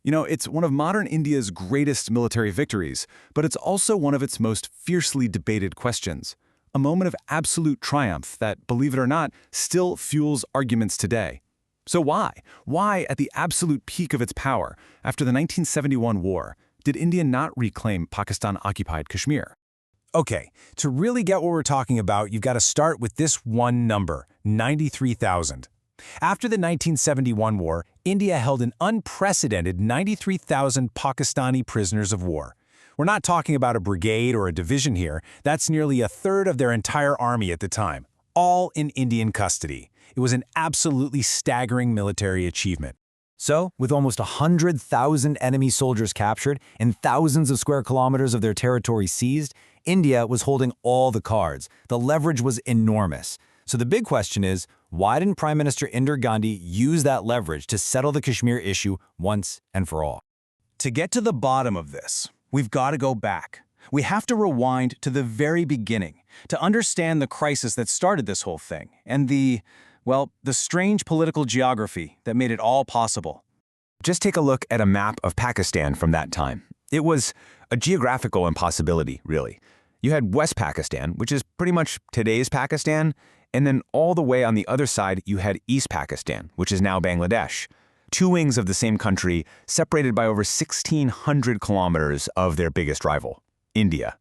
It's one of modern India's greatest military victories, but it's also one of its most fiercely debated questions. A moment of absolute triumph that, believe it or not, still fuels arguments today. So why? Why, at the absolute peak of its power, after the 1971 war, did India not reclaim Pakistan-Occupied Kashmir? Okay, to really get what we're talking about, you've got to start with this one number, 93,000. After the 1971 war, India held an unprecedented 93,000 Pakistani prisoners of war. We're not talking about a brigade or a division here. That's nearly a third of their entire army at the time, all in Indian custody. It was an absolutely staggering military achievement. So, with almost 100,000 enemy soldiers captured and thousands of square kilometers of their territory seized, India was holding all the cards. The leverage was enormous. So the big question is, why didn't Prime Minister Indira Gandhi use that leverage to settle the Kashmir issue once and for all? To get to the bottom of this, we've got to go back. We have to rewind to the very beginning to understand the crisis that started this whole thing and the strange political geography that made it all possible. Just take a look at a map of Pakistan from that time. It was a geographical impossibility, really. You had West Pakistan, which is pretty much today's Pakistan, and then all the way on the other side, you had East Pakistan, which is now Bangladesh. Two wings of the same country, separated by over 1,600 kilometers of their biggest rival, India.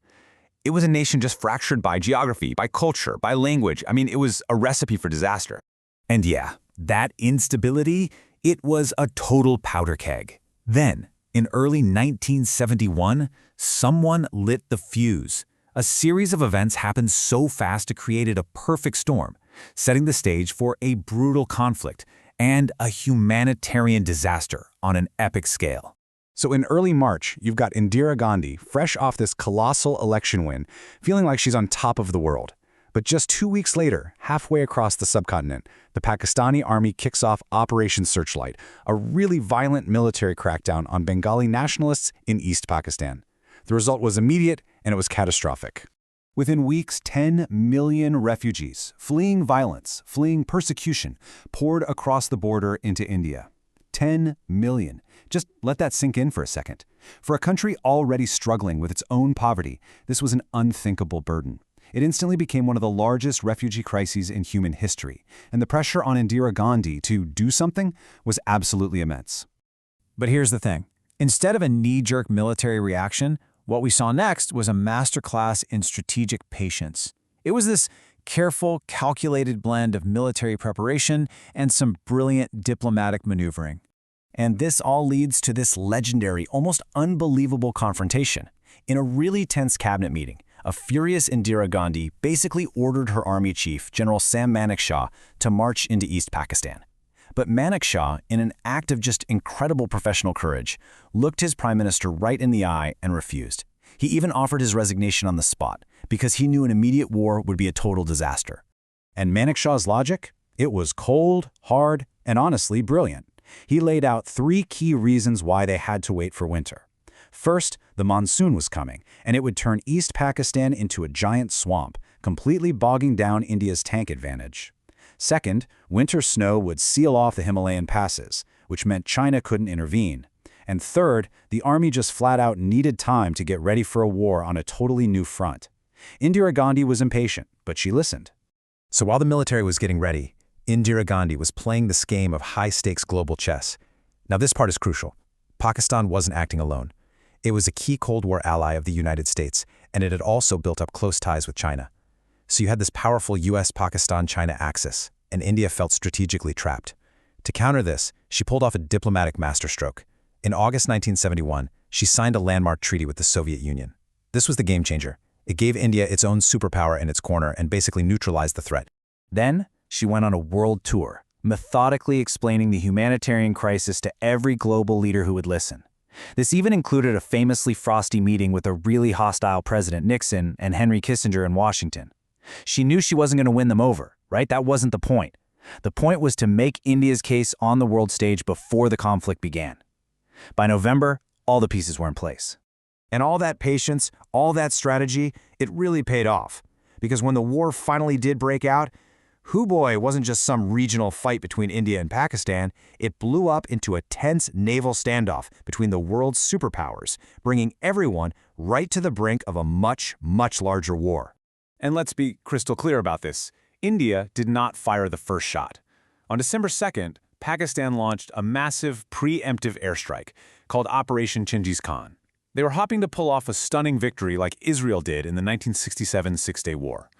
It was a nation just fractured by geography, by culture, by language. It was a recipe for disaster. And yeah, that instability, it was a total powder keg. Then, in early 1971, someone lit the fuse. A series of events happened so fast it created a perfect storm, setting the stage for a brutal conflict and a humanitarian disaster on an epic scale. So in early March, you've got Indira Gandhi, fresh off this colossal election win, feeling like she's on top of the world. But just 2 weeks later, halfway across the subcontinent, the Pakistani army kicks off Operation Searchlight, a really violent military crackdown on Bengali nationalists in East Pakistan. The result was immediate, and it was catastrophic. Within weeks, 10 million refugees, fleeing violence, fleeing persecution, poured across the border into India. 10 million. Just let that sink in for a second. For a country already struggling with its own poverty, this was an unthinkable burden. It instantly became one of the largest refugee crises in human history, and the pressure on Indira Gandhi to do something was absolutely immense. But here's the thing. Instead of a knee-jerk military reaction, what we saw next was a masterclass in strategic patience. It was this careful, calculated blend of military preparation and some brilliant diplomatic maneuvering. And this all leads to this legendary, almost unbelievable confrontation. In a really tense cabinet meeting, a furious Indira Gandhi basically ordered her army chief, General Sam Manekshaw, to march into East Pakistan. But Manekshaw, in an act of just incredible professional courage, looked his prime minister right in the eye and refused. He even offered his resignation on the spot, because he knew an immediate war would be a total disaster. And Manekshaw's logic? It was cold, hard, and honestly brilliant. He laid out 3 key reasons why they had to wait for winter. First, the monsoon was coming, and it would turn East Pakistan into a giant swamp, completely bogging down India's tank advantage. Second, winter snow would seal off the Himalayan passes, which meant China couldn't intervene. And third, the army just flat out needed time to get ready for a war on a totally new front. Indira Gandhi was impatient, but she listened. So while the military was getting ready, Indira Gandhi was playing this game of high-stakes global chess. Now this part is crucial. Pakistan wasn't acting alone. It was a key Cold War ally of the United States, and it had also built up close ties with China. So you had this powerful US-Pakistan-China axis, and India felt strategically trapped. To counter this, she pulled off a diplomatic masterstroke. In August 1971, she signed a landmark treaty with the Soviet Union. This was the game changer. It gave India its own superpower in its corner and basically neutralized the threat. Then, she went on a world tour, methodically explaining the humanitarian crisis to every global leader who would listen. This even included a famously frosty meeting with a really hostile President Nixon and Henry Kissinger in Washington. She knew she wasn't going to win them over, right? That wasn't the point. The point was to make India's case on the world stage before the conflict began. By November, all the pieces were in place. And all that patience, all that strategy, it really paid off. Because when the war finally did break out, Hooboy wasn't just some regional fight between India and Pakistan, it blew up into a tense naval standoff between the world's superpowers, bringing everyone right to the brink of a much, much larger war. And let's be crystal clear about this. India did not fire the first shot. On December 2nd, Pakistan launched a massive preemptive airstrike called Operation Chingiz Khan. They were hoping to pull off a stunning victory like Israel did in the 1967 Six-Day War.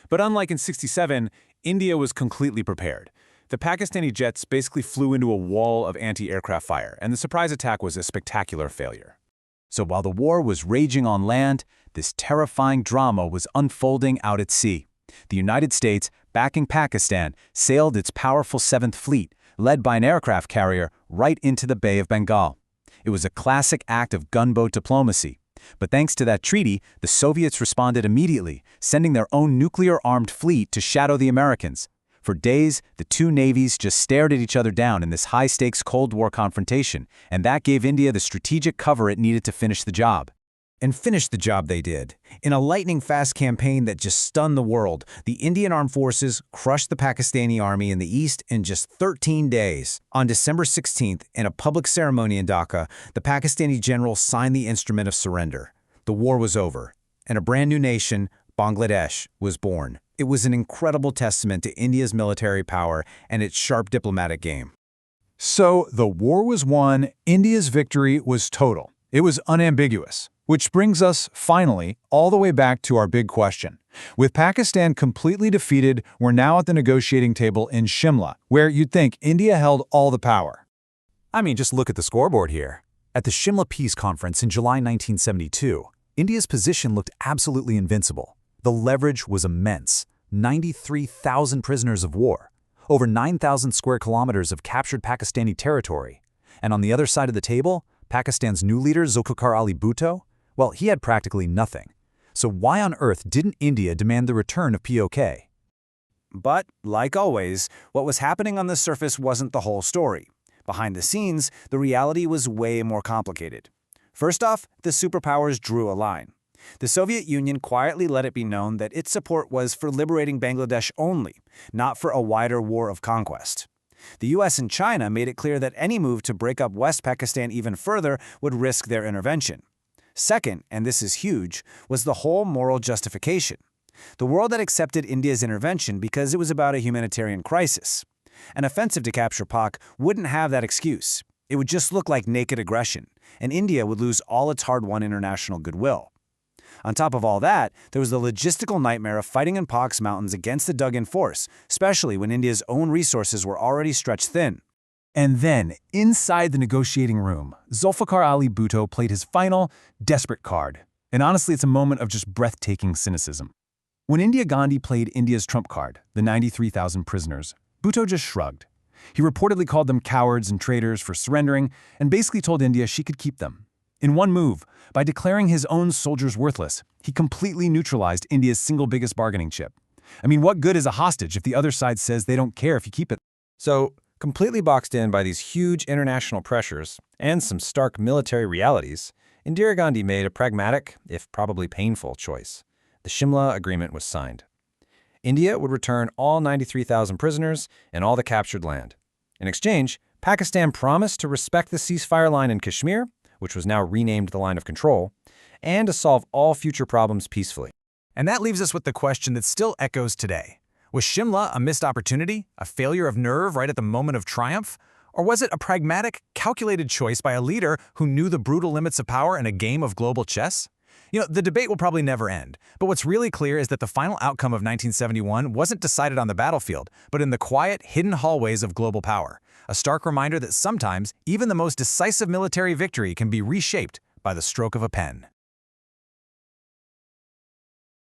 But unlike in '67, India was completely prepared. The Pakistani jets basically flew into a wall of anti-aircraft fire, and the surprise attack was a spectacular failure. So while the war was raging on land, this terrifying drama was unfolding out at sea. The United States, backing Pakistan, sailed its powerful Seventh Fleet, led by an aircraft carrier, right into the Bay of Bengal. It was a classic act of gunboat diplomacy. But thanks to that treaty, the Soviets responded immediately, sending their own nuclear-armed fleet to shadow the Americans. For days, the two navies just stared at each other down in this high-stakes Cold War confrontation, and that gave India the strategic cover it needed to finish the job. And finish the job they did. In a lightning-fast campaign that just stunned the world, the Indian Armed Forces crushed the Pakistani army in the east in just 13 days. On December 16th, in a public ceremony in Dhaka, the Pakistani general signed the instrument of surrender. The war was over, and a brand new nation, Bangladesh, was born. It was an incredible testament to India's military power and its sharp diplomatic game. So the war was won, India's victory was total. It was unambiguous. Which brings us, finally, all the way back to our big question. With Pakistan completely defeated, we're now at the negotiating table in Shimla, where you'd think India held all the power. I mean, just look at the scoreboard here. At the Shimla Peace Conference in July 1972, India's position looked absolutely invincible. The leverage was immense. 93,000 prisoners of war, over 9,000 square kilometers of captured Pakistani territory. And on the other side of the table, Pakistan's new leader, Zulfikar Ali Bhutto, well, he had practically nothing. So why on earth didn't India demand the return of POK? But, like always, what was happening on the surface wasn't the whole story. Behind the scenes, the reality was way more complicated. First off, the superpowers drew a line. The Soviet Union quietly let it be known that its support was for liberating Bangladesh only, not for a wider war of conquest. The US and China made it clear that any move to break up West Pakistan even further would risk their intervention. Second, and this is huge, was the whole moral justification. The world had accepted India's intervention because it was about a humanitarian crisis. An offensive to capture POK wouldn't have that excuse. It would just look like naked aggression, and India would lose all its hard-won international goodwill. On top of all that, there was the logistical nightmare of fighting in POK's mountains against the dug-in force, especially when India's own resources were already stretched thin. And then, inside the negotiating room, Zulfikar Ali Bhutto played his final, desperate card. And honestly, it's a moment of just breathtaking cynicism. When Indira Gandhi played India's trump card, the 93,000 prisoners, Bhutto just shrugged. He reportedly called them cowards and traitors for surrendering, and basically told India she could keep them. In one move, by declaring his own soldiers worthless, he completely neutralized India's single biggest bargaining chip. I mean, what good is a hostage if the other side says they don't care if you keep it? So, completely boxed in by these huge international pressures and some stark military realities, Indira Gandhi made a pragmatic, if probably painful, choice. The Shimla Agreement was signed. India would return all 93,000 prisoners and all the captured land. In exchange, Pakistan promised to respect the ceasefire line in Kashmir, which was now renamed the Line of Control, and to solve all future problems peacefully. And that leaves us with the question that still echoes today. Was Shimla a missed opportunity, a failure of nerve right at the moment of triumph? Or was it a pragmatic, calculated choice by a leader who knew the brutal limits of power in a game of global chess? You know, the debate will probably never end, but what's really clear is that the final outcome of 1971 wasn't decided on the battlefield, but in the quiet, hidden hallways of global power. A stark reminder that sometimes, even the most decisive military victory can be reshaped by the stroke of a pen.